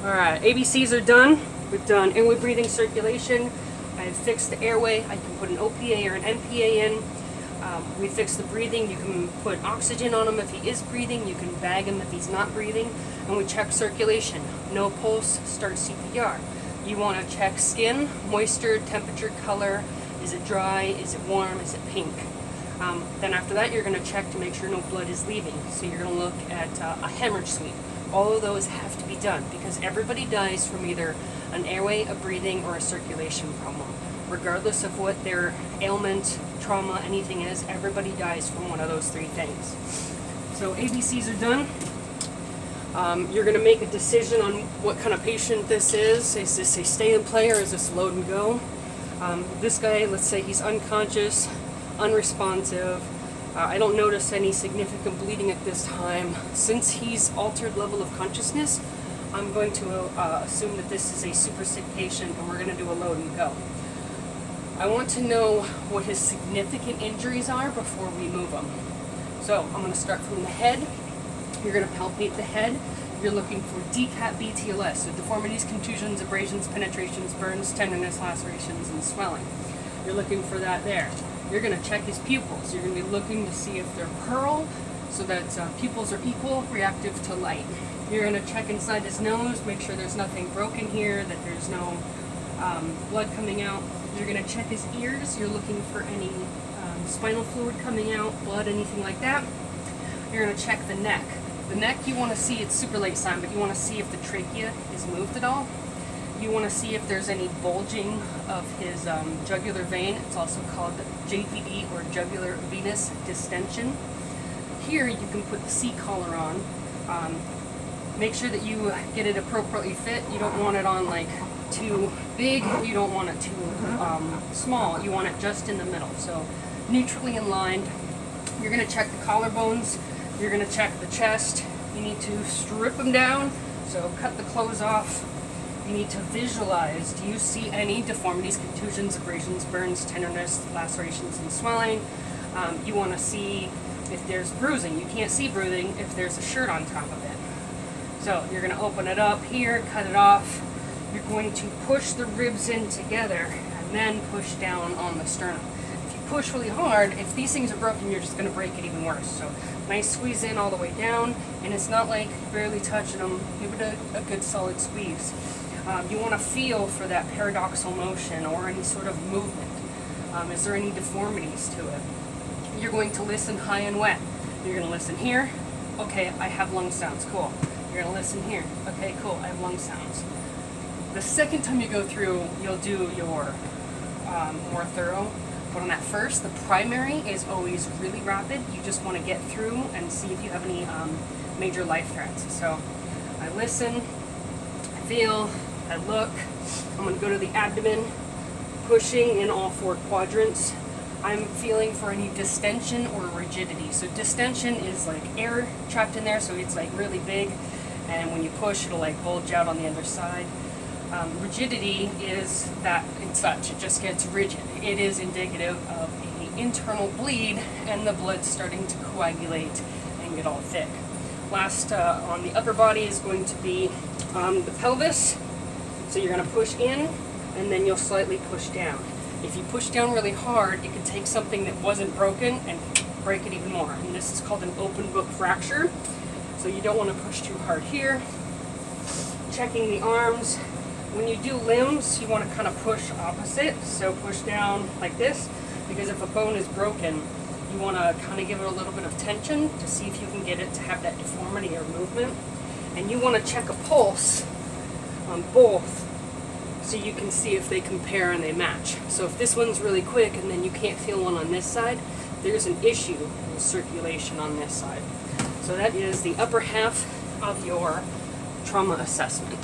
Alright, ABCs are done. We've done inward breathing, circulation. I've fixed the airway. I can put an OPA or an NPA in. We fixed the breathing. You can put oxygen on him if he is breathing. You can bag him if he's not breathing. And we check circulation. No pulse, start CPR. You want to check skin, moisture, temperature, color. Is it dry? Is it warm? Is it pink? Then after that, you're going to check to make sure no blood is leaving. So you're going to look at a hemorrhage sweep. All of those have to be done because everybody dies from either an airway, a breathing, or a circulation problem. Regardless of what their ailment, trauma, anything is, everybody dies from one of those three things. So ABCs are done. You're going to make a decision on what kind of patient this is. Is this a stay and play or is this load and go? This guy, let's say he's unconscious, unresponsive. I don't notice any significant bleeding at this time. Since he's altered level of consciousness, I'm going to assume that this is a super sick patient and we're going to do a load and go. I want to know what his significant injuries are before we move him. So I'm going to start from the head. You're going to palpate the head. You're looking for DCAT BTLS, so deformities, contusions, abrasions, penetrations, burns, tenderness, lacerations, and swelling. You're looking for that there. You're going to check his pupils. You're going to be looking to see if they're pearl, so that pupils are equal, reactive to light. You're going to check inside his nose, make sure there's nothing broken here, that there's no blood coming out. You're going to check his ears. You're looking for any spinal fluid coming out, blood, anything like that. You're going to check the neck. The neck, you want to see, it's super late sign, but you want to see if the trachea is moved at all. You want to see if there's any bulging of his jugular vein. It's also called JVD, or jugular venous distension. Here you can put the C-collar on. Make sure that you get it appropriately fit. You don't want it on like too big, you don't want it too small. You want it just in the middle, so neutrally aligned. You're going to check the collarbones. You're going to check the chest. You need to strip them down, so cut the clothes off. You need to visualize. Do you see any deformities, contusions, abrasions, burns, tenderness, lacerations, and swelling? You want to see if there's bruising. You can't see bruising if there's a shirt on top of it. So you're going to open it up here, cut it off. You're going to push the ribs in together and then push down on the sternum. If you push really hard, if these things are broken, you're just going to break it even worse. So nice squeeze in all the way down, and it's not like barely touching them. Give it a good solid squeeze. You want to feel for that paradoxal motion or any sort of movement. Is there any deformities to it? You're going to listen high and wet. You're going to listen here. Okay, I have lung sounds. Cool. You're going to listen here. Okay, cool. I have lung sounds. The second time you go through, you'll do your more thorough. But on that first, the primary is always really rapid. You just want to get through and see if you have any major life threats. So I listen, I feel, I look. I'm going to go to the abdomen, pushing in all four quadrants. I'm feeling for any distension or rigidity. So distension is like air trapped in there, so it's like really big, and when you push, it'll like bulge out on the other side. Rigidity is that it's such, it just gets rigid. It is indicative of an internal bleed and the blood starting to coagulate and get all thick. Last on the upper body is going to be the pelvis. So you're going to push in and then you'll slightly push down. If you push down really hard, it could take something that wasn't broken and break it even more. And this is called an open book fracture. So you don't want to push too hard here. Checking the arms. When you do limbs, you want to kind of push opposite. So push down like this, because if a bone is broken, you want to kind of give it a little bit of tension to see if you can get it to have that deformity or movement. And you want to check a pulse on both, so you can see if they compare and they match. So if this one's really quick and then you can't feel one on this side, there's an issue with circulation on this side. So that is the upper half of your trauma assessment.